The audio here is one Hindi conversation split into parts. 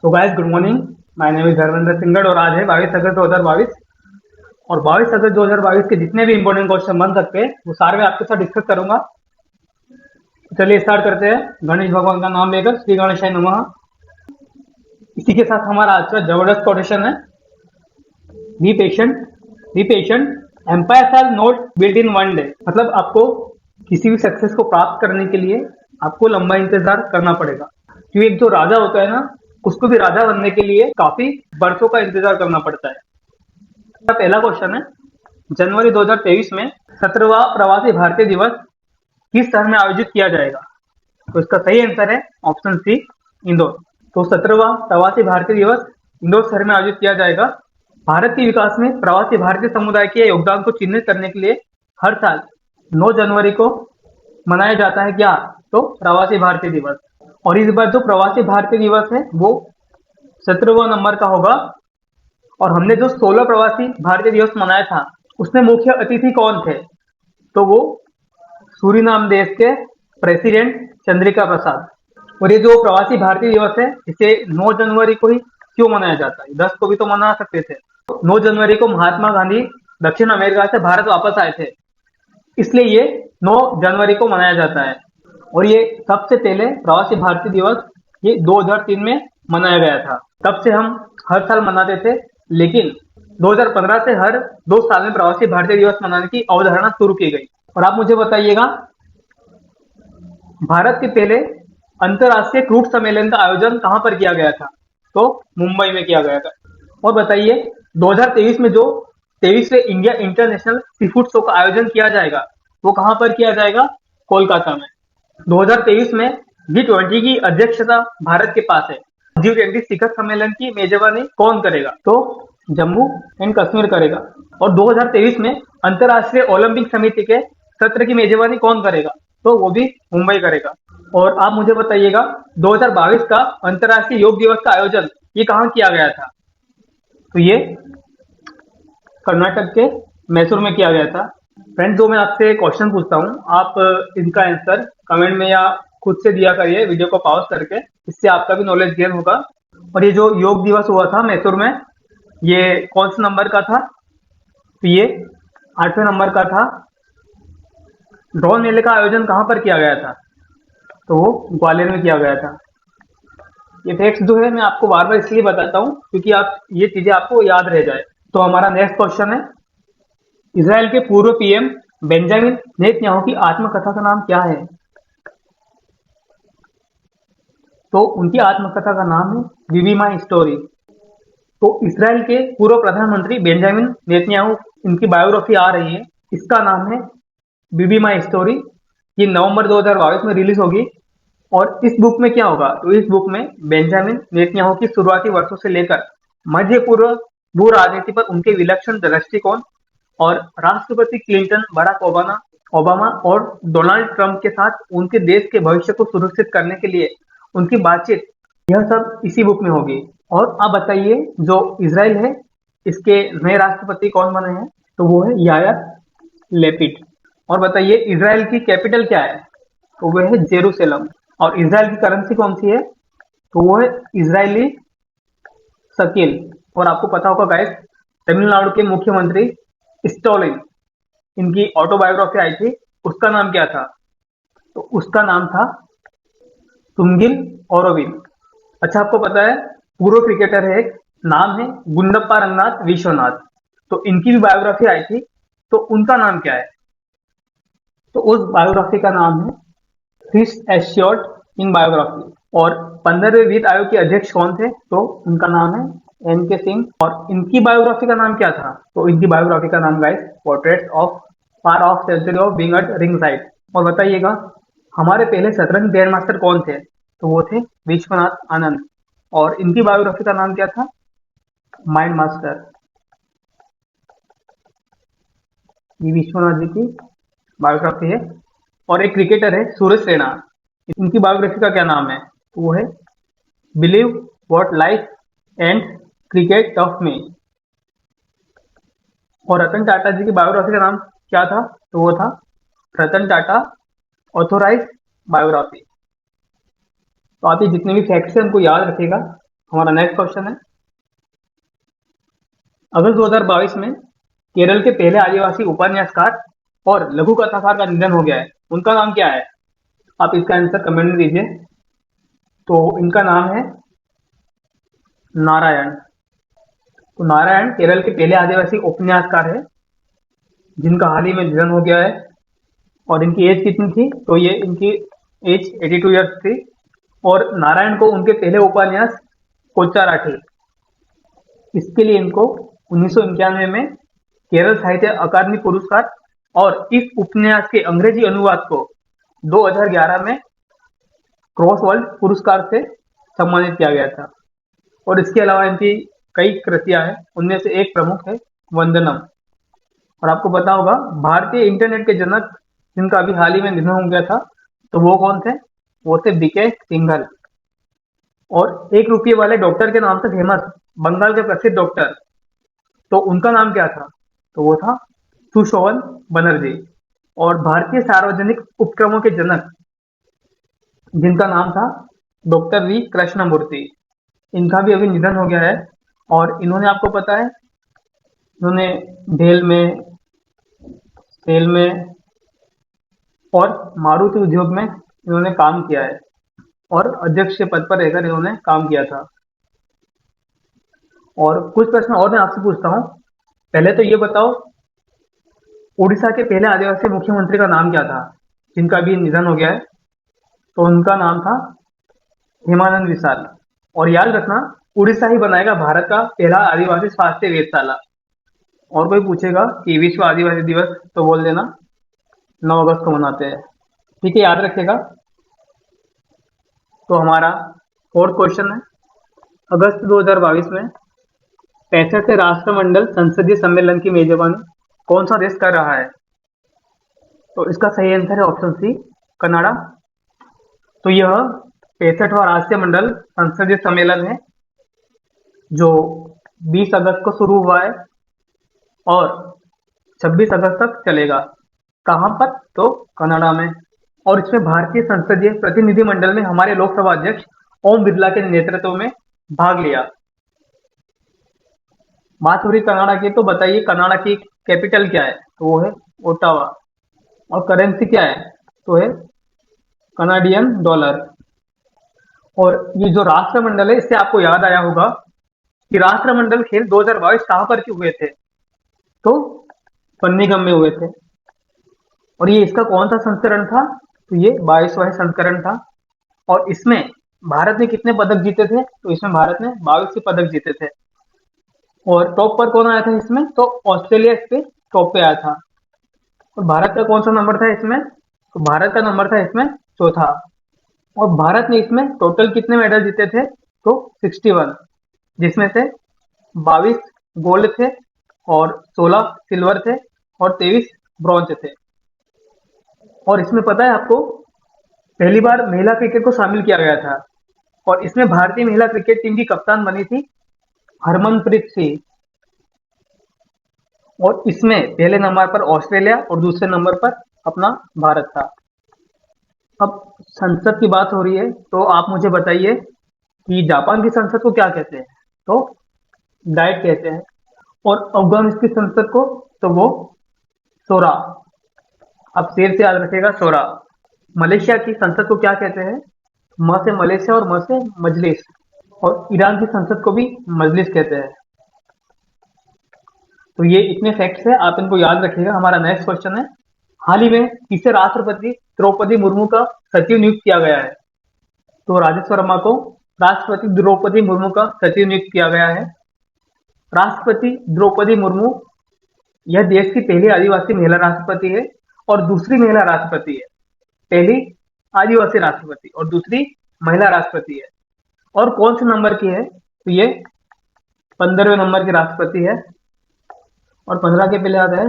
तो guys good morning. My name is Dharmendra सिंगड़ और आज है 22 अगस्त 2022। और 22 अगस्त 2022 के जितने भी इंपॉर्टेंट क्वेश्चन बन सकते हैं वो सारे मैं आपके साथ डिस्कस करूंगा। तो चलिए स्टार्ट करते हैं गणेश भगवान का नाम लेकर, श्री गणेशाय नमः। इसी के साथ हमारा आज का जबरदस्त कोटेशन है, be patient, be patient, empires are not built in one day. मतलब आपको किसी भी सक्सेस को प्राप्त करने के लिए आपको लंबा इंतजार करना पड़ेगा। क्योंकि एक जो राजा होता है ना, उसको भी राजा बनने के लिए काफी वर्षों का इंतजार करना पड़ता है। पहला क्वेश्चन है, जनवरी 2023 में 17वां प्रवासी भारतीय दिवस किस शहर में आयोजित किया जाएगा? तो इसका सही आंसर है ऑप्शन सी, इंदौर। तो 17वां प्रवासी भारतीय दिवस इंदौर शहर में आयोजित किया जाएगा। भारत के विकास में प्रवासी भारतीय समुदाय के योगदान को चिन्हित करने के लिए हर साल 9 जनवरी को मनाया जाता है क्या? तो प्रवासी भारतीय दिवस। और इस बार जो प्रवासी भारतीय दिवस है वो 17वां नंबर का होगा। और हमने जो 16 प्रवासी भारतीय दिवस मनाया था उसमें मुख्य अतिथि कौन थे? तो वो सूरीनाम देश के प्रेसिडेंट चंद्रिका प्रसाद। और ये जो प्रवासी भारतीय दिवस है इसे 9 जनवरी को ही क्यों मनाया जाता है? 10 को भी तो मना सकते थे। 9 जनवरी को महात्मा गांधी दक्षिण अमेरिका से भारत वापस आए थे, इसलिए ये 9 जनवरी को मनाया जाता है। और ये सबसे पहले प्रवासी भारतीय दिवस ये 2003 में मनाया गया था। तब से हम हर साल मनाते थे, लेकिन 2015 से हर 2 साल में प्रवासी भारतीय दिवस मनाने की अवधारणा शुरू की गई। और आप मुझे बताइएगा, भारत के पहले अंतरराष्ट्रीय क्रूड सम्मेलन का आयोजन कहां पर किया गया था? तो मुंबई में किया गया था। और बताइए 2023 में जो 23वें India international sea food show का आयोजन किया जाएगा वो कहां पर किया जाएगा? कोलकाता में। 2023 में G20 की अध्यक्षता भारत के पास है। G20 शिखर सम्मेलन की मेजबानी कौन करेगा? तो जम्मू एंड कश्मीर करेगा। और 2023 में अंतरराष्ट्रीय ओलंपिक समिति के सत्र की मेजबानी कौन करेगा? तो वो भी मुंबई करेगा। और आप मुझे बताइएगा 2022 का अंतरराष्ट्रीय योग दिवस का आयोजन ये कहाँ किया गया था? तो ये कर्नाटक के मैसूर में किया गया था। फ्रेंड्स, जो मैं आपसे क्वेश्चन पूछता हूँ आप इनका आंसर कमेंट में या खुद से दिया करिए वीडियो को पॉज करके, इससे आपका भी नॉलेज गेन होगा। और ये जो योग दिवस हुआ था मैसूर में, ये कौन से नंबर का था? तो ये 8वें नंबर का था। ड्रोन मेले का आयोजन कहाँ पर किया गया था? तो वो ग्वालियर में किया गया था। ये फैक्ट्स जो है मैं आपको बार बार इसलिए बताता हूँ क्योंकि आप ये चीजें आपको याद रह जाए। तो हमारा नेक्स्ट क्वेश्चन है, इसराइल के पूर्व पीएम बेंजामिन नेतन्याहू की आत्मकथा का नाम क्या है? तो उनकी आत्मकथा का नाम है बीबी माई स्टोरी। तो इसराइल के पूर्व प्रधानमंत्री बेंजामिन नेतन्याहू, इनकी बायोग्राफी आ रही है, इसका नाम है बीबी माई स्टोरी। ये नवंबर 2022 में रिलीज होगी। और इस बुक में क्या होगा? तो इस बुक में बेंजामिन नेतन्याहू की शुरुआती वर्षों से लेकर मध्य पूर्व भू राजनीति पर उनके विलक्षण दृष्टिकोण और राष्ट्रपति क्लिंटन, बराक ओबामा ओबामा और डोनाल्ड ट्रंप के साथ उनके देश के भविष्य को सुरक्षित करने के लिए उनकी बातचीत, यह सब इसी बुक में होगी। और आप बताइए जो इजराइल है इसके नए राष्ट्रपति कौन बने हैं? तो वो है यायर लेपिड। और बताइए इजराइल की कैपिटल क्या है? तो वो है जेरूसलम। और इजराइल की करेंसी कौन सी है? तो वो है इजरायली शकील। और आपको पता होगा गाइस, तमिलनाडु के मुख्यमंत्री स्टोलिन, इनकी ऑटोबायोग्राफी आई थी, उसका नाम क्या था? तो उसका नाम था तुंगिल ओरोविल। अच्छा, आपको पता है पूर्व क्रिकेटर है एक, नाम है गुंडप्पा रंगनाथ विश्वनाथ। तो इनकी भी बायोग्राफी आई थी, तो उनका नाम क्या है? तो उस बायोग्राफी का नाम है फिस्ट एश्योर्ड इन बायोग्राफी। और 15वें वित्त आयोग के अध्यक्ष कौन थे? तो उनका नाम है एन के सिंह। और इनकी बायोग्राफी का नाम क्या था? तो इनकी बायोग्राफी का नाम guys portrait of far of century of being at ring side. और बताइएगा हमारे पहले शतरंज ग्रैंड मास्टर कौन थे? तो वो थे विश्वनाथ आनंद। और इनकी बायोग्राफी का नाम क्या था? Mind master. ये विश्वनाथ जी की बायोग्राफी है। और एक क्रिकेटर है सूरज रैना, इनकी बायोग्राफी का क्या नाम है? तो वो है believe what life and cricket of me. और रतन टाटा जी की बायोग्राफी का नाम क्या था? तो वो था रतन टाटा ऑथोराइज बायोग्राफी। तो आप ये जितने भी फैक्ट्स हैं उनको याद रखिएगा। हमारा नेक्स्ट क्वेश्चन है, अगस्त 2022 में केरल के पहले आदिवासी उपन्यासकार और लघु कथाकार का निधन हो गया है, उनका नाम क्या है? आप इसका आंसर कमेंट में दीजिए। तो इनका नाम है नारायण। तो नारायण केरल के पहले आदिवासी उपन्यासकार है जिनका हाल ही में निधन हो गया है। और इनकी एज कितनी थी? तो ये इनकी एज 82 ईयर्स थी। और नारायण को उनके पहले उपन्यास कोच्चाराठी, इसके लिए इनको 1991 में केरल साहित्य अकादमी पुरस्कार और इस उपन्यास के अंग्रेजी अनुवाद को 2011 में क्रॉस वर्ल्ड पुरस्कार से सम्मानित किया गया था। और इसके अलावा इनकी कई कृतियां हैं, उनमें से एक प्रमुख है वंदनम। और आपको पता होगा भारतीय इंटरनेट के जनक जिनका अभी हाल ही में निधन हो गया था, तो वो कौन थे? वो थे बीके सिंघल। और 1 रुपये वाले डॉक्टर के नाम से फेमस बंगाल के प्रसिद्ध डॉक्टर, तो उनका नाम क्या था? तो वो था सुशोभन बनर्जी। और भारतीय सार्वजनिक उपक्रमों के जनक जिनका नाम था डॉक्टर वी कृष्णमूर्ति, इनका भी अभी निधन हो गया है। और इन्होंने, आपको पता है, इन्होंने भेल में, सेल में और मारुति उद्योग में इन्होंने काम किया है और अध्यक्ष के पद पर रहकर इन्होंने काम किया था। और कुछ प्रश्न और मैं आपसे पूछता हूँ। पहले तो ये बताओ, उड़ीसा के पहले आदिवासी मुख्यमंत्री का नाम क्या था जिनका भी निधन हो गया है? तो उनका नाम था हेमानंद विशाल। और याद रखना, उड़ीसा ही बनाएगा भारत का पहला आदिवासी स्वास्थ्य वेधशाला। और कोई पूछेगा कि विश्व आदिवासी दिवस, तो बोल देना 9 अगस्त को मनाते हैं। ठीक है, याद रखेगा। तो हमारा फोर्थ क्वेश्चन है, अगस्त 2022 में 65वें राष्ट्रमंडल संसदीय सम्मेलन की मेजबानी कौन सा देश कर रहा है? तो इसका सही आंसर है ऑप्शन सी, कनाडा। तो यह 65वां राष्ट्रीय मंडल संसदीय सम्मेलन है जो 20 अगस्त को शुरू हुआ है और 26 अगस्त तक चलेगा। कहाँ पर? तो कनाडा में। और इसमें भारतीय संसदीय प्रतिनिधिमंडल में हमारे लोकसभा अध्यक्ष ओम बिरला के नेतृत्व में भाग लिया। बात हो रही कनाडा की, तो बताइए कनाडा की कैपिटल क्या है? तो वो है ओटावा। और करेंसी क्या है? तो है कनाडियन डॉलर। और ये जो राष्ट्रमंडल है, इससे आपको याद आया होगा कि राष्ट्रमंडल खेल 2022 कहाँ पर क्यों हुए थे? तो पन्नीगम में हुए थे। और ये इसका कौन सा संस्करण था? तो ये 22वां संस्करण था। और इसमें भारत ने कितने पदक जीते थे? तो इसमें भारत ने 22 पदक जीते थे। और टॉप पर कौन आया था इसमें? तो ऑस्ट्रेलिया इस पे टॉप पे आया था। और भारत का कौन सा नंबर था इसमें? तो भारत का नंबर था इसमें चौथा। और भारत ने इसमें टोटल कितने मेडल जीते थे? तो 61, जिसमें से 22 गोल्ड थे और 16 सिल्वर थे और 23 ब्रॉन्ज थे। और इसमें पता है आपको, पहली बार महिला क्रिकेट को शामिल किया गया था और इसमें भारतीय महिला क्रिकेट टीम की कप्तान बनी थी हरमनप्रीत सिंह। और इसमें पहले नंबर पर ऑस्ट्रेलिया और दूसरे नंबर पर अपना भारत था। अब संसद की बात हो रही है, तो आप मुझे बताइए कि जापान की संसद को क्या कहते हैं? तो डाइट कहते हैं। और अफगानिस्तान की संसद को, तो वो शोरा। अब शेर से याद रखेगा, शोरा। मलेशिया की संसद को क्या कहते हैं? म से मलेशिया और म से मजलिस। और ईरान की संसद को भी मजलिस कहते हैं। तो ये इतने फैक्ट्स है, आप इनको याद रखिएगा। हमारा नेक्स्ट क्वेश्चन है, हाल ही में किसे राष्ट्रपति द्रौपदी मुर्मू का सचिव नियुक्त किया गया है? तो राजेश वर्मा को राष्ट्रपति द्रौपदी मुर्मू का सचिव नियुक्त किया गया है। राष्ट्रपति द्रौपदी मुर्मू यह देश की पहली आदिवासी महिला राष्ट्रपति है और दूसरी महिला राष्ट्रपति है। पहली आदिवासी राष्ट्रपति और दूसरी महिला राष्ट्रपति है। और कौन से नंबर की है? तो ये 15वें नंबर की राष्ट्रपति है। और 15 के पहले आता है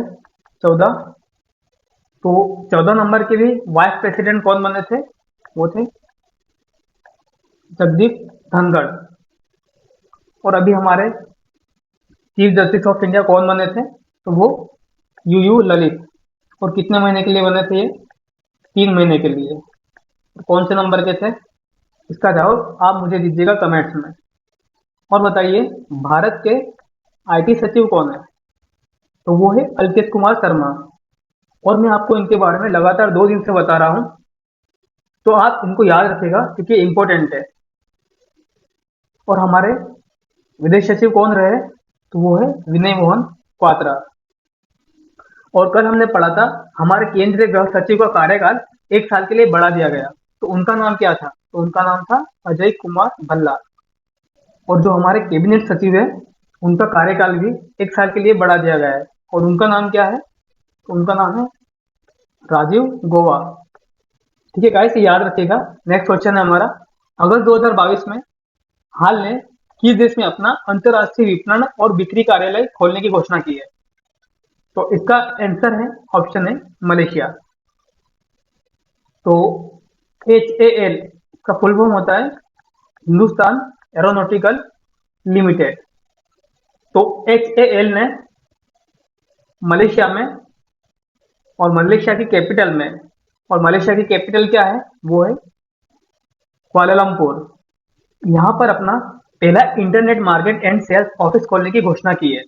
14। तो 14 नंबर के भी वाइस प्रेसिडेंट कौन बने थे? वो थे जगदीप धनखड़। और अभी हमारे चीफ जस्टिस ऑफ इंडिया कौन बने थे? तो वो यू ललित। और कितने महीने के लिए बने थे ये? 3 महीने के लिए। कौन से नंबर के थे? इसका जवाब आप मुझे दीजिएगा कमेंट्स में। और बताइए, भारत के आईटी सचिव कौन है? तो वो है अल्केश कुमार शर्मा। और मैं आपको इनके बारे में लगातार 2 दिन से बता रहा हूँ, तो आप इनको याद रखिएगा क्योंकि इम्पोर्टेंट है। और हमारे विदेश सचिव कौन रहे? तो वो है विनय मोहन क्वात्रा। और कल हमने पढ़ा था, हमारे केंद्रीय गृह सचिव का कार्यकाल 1 साल के लिए बढ़ा दिया गया। तो उनका नाम क्या था? तो उनका नाम था अजय कुमार भल्ला। और जो हमारे कैबिनेट सचिव है, उनका कार्यकाल भी 1 साल के लिए बढ़ा दिया गया है। और उनका नाम क्या है? तो उनका नाम है राजीव गोवा। ठीक है गाइस, ये याद रखिएगा। नेक्स्ट क्वेश्चन है हमारा, अगस्त 2022 में हाल ने किस देश में अपना अंतर्राष्ट्रीय विपणन और बिक्री कार्यालय खोलने की घोषणा की है? तो इसका आंसर है, ऑप्शन है मलेशिया। तो HAL का फुल फॉर्म होता है हिंदुस्तान एरोनॉटिकल लिमिटेड। तो HAL ने मलेशिया में, और मलेशिया की कैपिटल में, और मलेशिया की कैपिटल क्या है? वो है कुआलालंपुर। यहाँ पर अपना पहला internet market and sales office खोलने की घोषणा की है।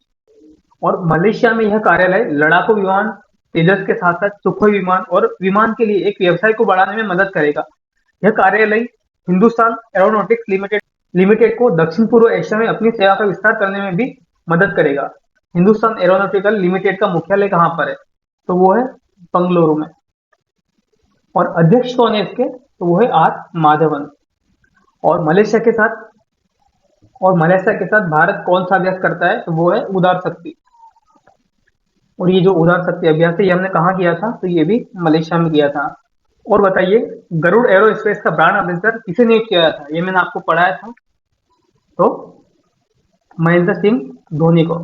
और मलेशिया में यह कार्यालय लड़ाकू विमान तेजस के साथ साथ सुखोई विमान और विमान के लिए एक व्यवसाय को बढ़ाने में मदद करेगा। यह कार्यालय हिंदुस्तान एरोनॉटिक्स लिमिटेड को दक्षिण पूर्व एशिया में अपनी सेवा का विस्तार करने में भी मदद करेगा। हिंदुस्तान एरोनॉटिकल लिमिटेड का मुख्यालय कहाँ पर है? तो वो है बंगलुरु में। और अध्यक्ष कौन है इसके? तो वो है आर माधवन। और मलेशिया के साथ भारत कौन सा अभ्यास करता है? तो वो है उदार शक्ति। और ये जो उदार शक्ति अभ्यास है, ये हमने कहाँ किया था? तो ये भी मलेशिया में किया था। और बताइए, गरुड़ एरोस्पेस का ब्रांड एम्बेसडर किसे नियुक्त किया था? ये मैंने आपको पढ़ाया था, तो महेंद्र सिंह धोनी को।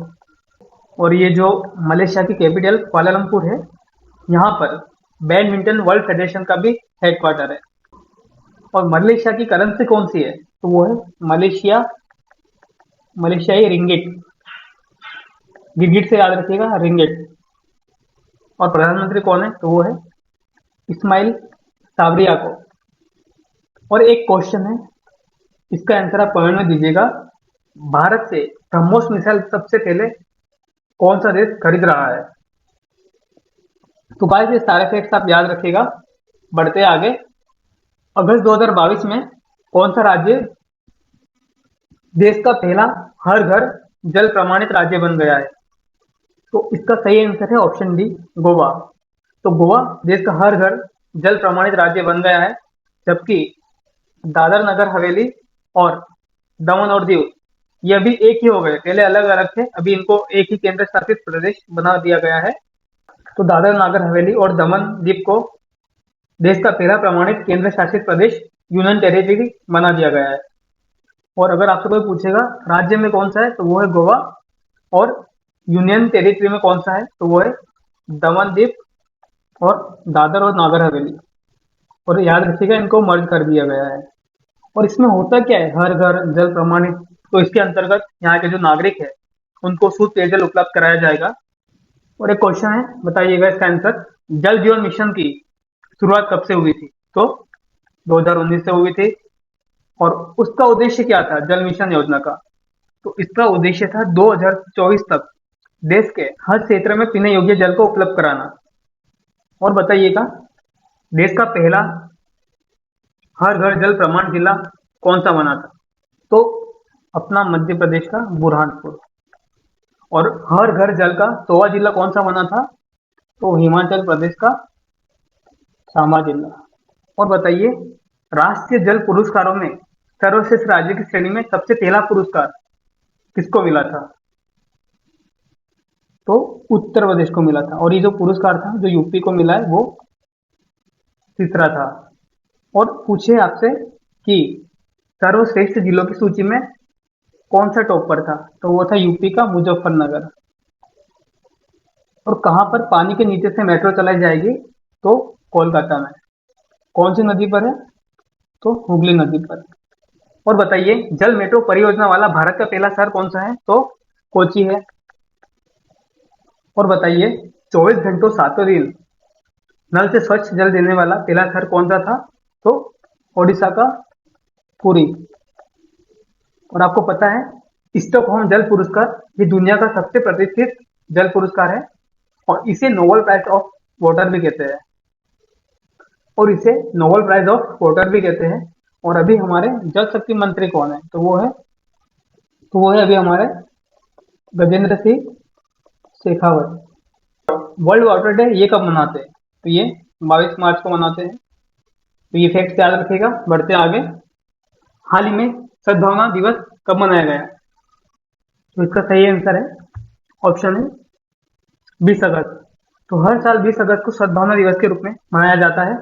और ये जो मलेशिया की कैपिटल कुआलालंपुर है, यहाँ पर बैडमिंटन वर्ल्ड फेडरेशन का भी हेडक्वार्टर है। और मलेशिया की करेंसी कौन सी है? तो वो है मलेशियाई रिंगिट। गिरगिट से याद रखिएगा, रिंगिट। और प्रधानमंत्री कौन है? तो वो है इस्माइल साबरिया को। और एक क्वेश्चन है, इसका आंसर आप कमेंट में दीजिएगा। भारत से ब्रह्मोस मिसाइल सबसे पहले कौन सा देश खरीद रहा है? तो गाइस, ये सारे फैक्ट्स आप याद रखिएगा। बढ़ते आगे, अगस्त 2022 में कौन सा राज्य देश का पहला हर घर जल प्रमाणित राज्य बन गया है? तो इसका सही आंसर है ऑप्शन डी, गोवा। तो गोवा देश का हर घर जल प्रमाणित राज्य बन गया है। जबकि दादर नगर हवेली और दमन और दीव, ये अभी एक ही हो गए। पहले अलग अलग थे, अभी इनको एक ही केंद्र शासित प्रदेश बना दिया गया है। तो दादर नगर हवेली और दमन दीव को देश का पहला प्रमाणित केंद्र शासित प्रदेश यूनियन टेरिटरी बना दिया गया है। और अगर आपसे कोई पूछेगा राज्य में कौन सा है, तो वो है गोवा। और यूनियन टेरिटरी में कौन सा है? तो वो है दमन दीव और दादर और नागर हवेली। और याद रखिएगा, इनको मर्ज कर दिया गया है। और इसमें होता क्या है, हर घर जल प्रमाणित? तो इसके अंतर्गत यहाँ के जो नागरिक है, उनको शुद्ध पेयजल उपलब्ध कराया जाएगा। और एक क्वेश्चन है, बताइएगा इसका आंसर, जल जीवन मिशन की शुरुआत कब से हुई थी? तो 2019 से हुई थी। और उसका उद्देश्य क्या था जल मिशन योजना का? तो इसका उद्देश्य था 2024 तक देश के हर क्षेत्र में पीने योग्य जल को उपलब्ध कराना। और बताइएगा, देश का पहला हर घर जल प्रमाण जिला कौन सा बना था? तो अपना मध्य प्रदेश का बुरहानपुर। और हर घर जल का 100वां जिला कौन सा बना था? तो हिमाचल प्रदेश का सांबा जिला। और बताइए, राष्ट्रीय जल पुरस्कारों में सर्वश्रेष्ठ राज्य की श्रेणी में सबसे पहला पुरस्कार किसको मिला था? तो उत्तर प्रदेश को मिला था। और ये जो पुरस्कार था जो यूपी को मिला है, वो तीसरा था। और पूछे आपसे कि सर्वश्रेष्ठ जिलों की सूची में कौन सा टॉप पर था? तो वो था यूपी का मुजफ्फरनगर। और कहाँ पर पानी के नीचे से मेट्रो चलाई जाएगी? तो कोलकाता में। कौन सी नदी पर है? तो हुगली नदी पर। और बताइए, जल मेट्रो परियोजना वाला भारत का पहला शहर कौन सा है? तो कोची है। और बताइए, 24 घंटों सातों दिन नल से स्वच्छ जल देने वाला पहला शहर कौन सा था? तो ओडिशा का पुरी। और आपको पता है, स्टॉकहोम जल पुरस्कार ये दुनिया का सबसे प्रतिष्ठित जल पुरस्कार है और इसे नोबेल प्राइज ऑफ वाटर भी कहते हैं। और इसे नोबेल प्राइज ऑफ वाटर भी कहते हैं। और अभी हमारे जल शक्ति मंत्री कौन है? तो वो है अभी हमारे Gajendra Singh Shekhawat. World water day ये कब मनाते हैं? तो ये 22 मार्च को मनाते हैं। तो ये फैक्ट याद रखिएगा। बढ़ते आगे। हाल ही में सद्भावना दिवस कब मनाया गया? तो इसका सही आंसर है ऑप्शन है 20 अगस्त। तो हर साल 20 अगस्त को सद्भावना दिवस के रूप में मनाया जाता है।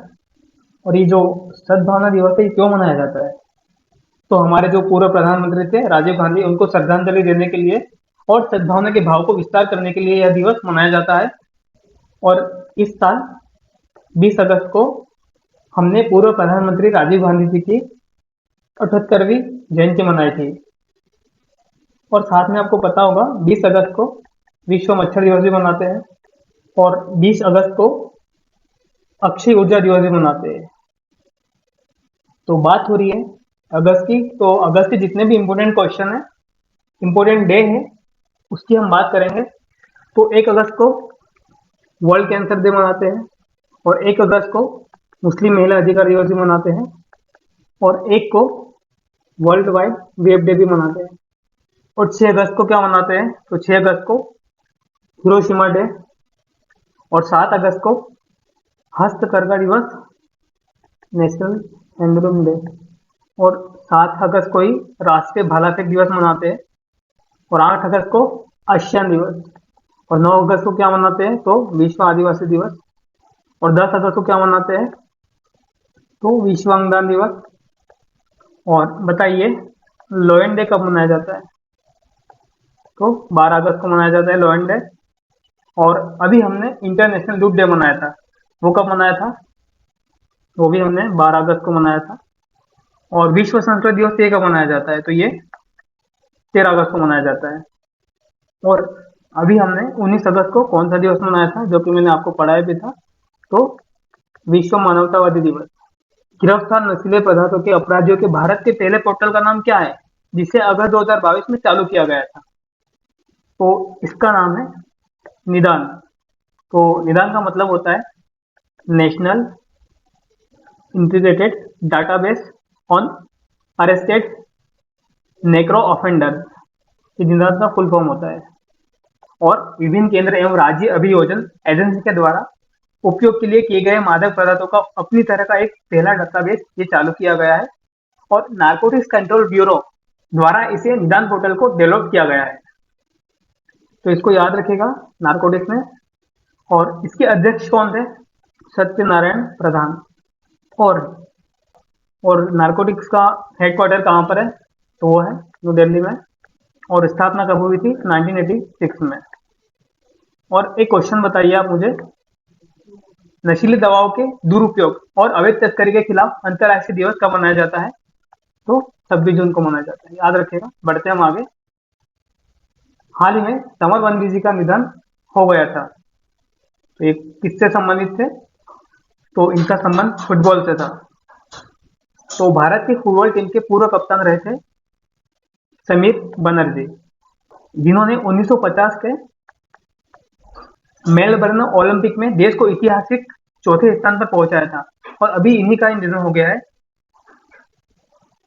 और ये जो सद्भावना दिवस है ये क्यों मनाया जाता है? तो हमारे जो पूर्व प्रधानमंत्री थे राजीव गांधी, उनको श्रद्धांजलि देने के लिए और सद्भावना के भाव को विस्तार करने के लिए यह दिवस मनाया जाता है। और इस साल 20 अगस्त को हमने पूर्व प्रधानमंत्री राजीव गांधी जी की 78वीं जयंती मनाई थी। और साथ में आपको पता होगा 20 अगस्त को विश्व मच्छर दिवस भी मनाते हैं और 20 अगस्त को अक्षय ऊर्जा दिवस भी मनाते हैं। तो बात हो रही है अगस्त की, तो अगस्त के जितने भी इम्पोर्टेंट क्वेश्चन है, इम्पोर्टेंट डे है, उसकी हम बात करेंगे। तो 1 अगस्त को वर्ल्ड कैंसर डे मनाते हैं और 1 अगस्त को मुस्लिम महिला अधिकार दिवस भी मनाते हैं और 1 को वर्ल्ड वाइड वेब डे भी मनाते हैं। और 6 अगस्त को क्या मनाते हैं? तो 6 अगस्त को हिरोशिमा डे और 7 अगस्त को हस्तकरघा दिवस, नेशनल हैंडलूम डे। और 7 अगस्त को ही राष्ट्रीय भाला फेंक दिवस मनाते हैं और 8 अगस्त को आसियान दिवस। और 9 अगस्त को क्या मनाते हैं? तो विश्व आदिवासी दिवस। और 10 अगस्त को क्या मनाते हैं? तो विश्व अंगदान दिवस। और बताइए लोयन डे कब मनाया जाता है? तो 12 अगस्त को मनाया जाता है लोयन डे। और अभी हमने इंटरनेशनल यूथ डे मनाया था, वो कब मनाया था? वो भी हमने 12 अगस्त को मनाया था। और विश्व संस्कृत दिवस ये कब मनाया जाता है? तो ये 13 अगस्त को मनाया जाता है। और अभी हमने 19 अगस्त को कौन सा दिवस मनाया था, जो कि मैंने आपको पढ़ाया भी था? तो विश्व मानवतावादी दिवस। गिरफ्तार नशीले पदार्थों के अपराधियों के भारत के पहले पोर्टल का नाम क्या है, जिसे अगस्त 2022 में चालू किया गया था? तो इसका नाम है निदान। तो निदान का मतलब होता है national integrated database on arrested नेक्रो offender. ये निदान का फुल फॉर्म होता है। और विभिन्न केंद्र एवं राज्य अभियोजन एजेंसी के द्वारा उपयोग के लिए किए गए मादक पदार्थों का अपनी तरह का एक पहला डेटाबेस ये चालू किया गया है। और नारकोटिक्स कंट्रोल ब्यूरो द्वारा इसे निदान पोर्टल को डेवलप किया गया है। तो इसको याद रखिएगा नारकोटिक्स में। और इसके अध्यक्ष कौन थे? सत्यनारायण प्रधान। और नारकोटिक्स का हेडक्वार्टर कहाँ पर है? तो वो है न्यू दिल्ली में। और स्थापना कब हुई थी? 1986 में। और एक क्वेश्चन बताइए आप मुझे, नशीली दवाओं के दुरुपयोग और अवैध तस्करी के खिलाफ अंतर्राष्ट्रीय दिवस कब मनाया जाता है? तो 26 जून को मनाया जाता है, याद रखिएगा। बढ़ते हम आगे। हाल ही में समरबंदी जी का निधन हो गया था, तो ये किससे संबंधित थे? तो इनका संबंध फुटबॉल से था। तो भारत की फुटबॉल टीम के पूर्व कप्तान रहे थे समीर बनर्जी, जिन्होंने 1950 के मेलबर्न ओलंपिक में देश को ऐतिहासिक चौथे स्थान पर पहुंचाया था। और अभी इन्हीं का निधन हो गया है।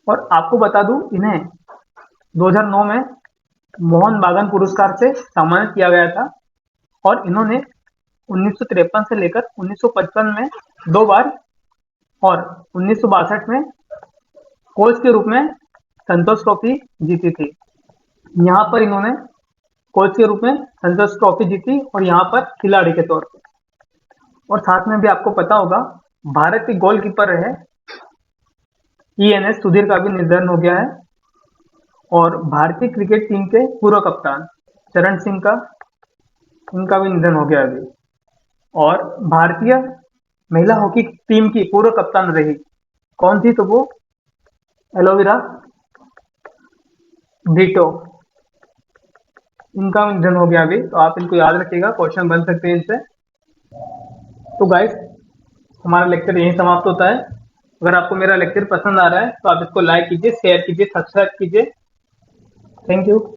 और आपको बता दूं, इन्हें 2009 में मोहन बागान पुरस्कार से सम्मानित किया गया था। और इन्होंने 1953 से लेकर 1955 में 2 बार और 1962 में कोच के रूप में संतोष ट्रॉफी जीती थी। यहाँ पर इन्होंने कोच के रूप में संतोष ट्रॉफी जीती और यहाँ पर खिलाड़ी के तौर पर। और साथ में भी आपको पता होगा भारत के गोलकीपर रहे ENS सुधीर का भी निधन हो गया है। और भारतीय क्रिकेट टीम के पूर्व कप्तान चरण सिंह का, इनका भी निधन हो गया अभी। और भारतीय महिला हॉकी टीम की पूर्व कप्तान रही कौन थी? तो वो एलोवेरा ब्रिटो, इनका भी निधन हो गया अभी। तो आप इनको याद रखिएगा, क्वेश्चन बन सकते हैं इनसे। तो गाइस हमारा लेक्चर यहीं समाप्त होता है। अगर आपको मेरा लेक्चर पसंद आ रहा है तो आप इसको लाइक कीजिए, शेयर कीजिए, सब्सक्राइब कीजिए। Thank you.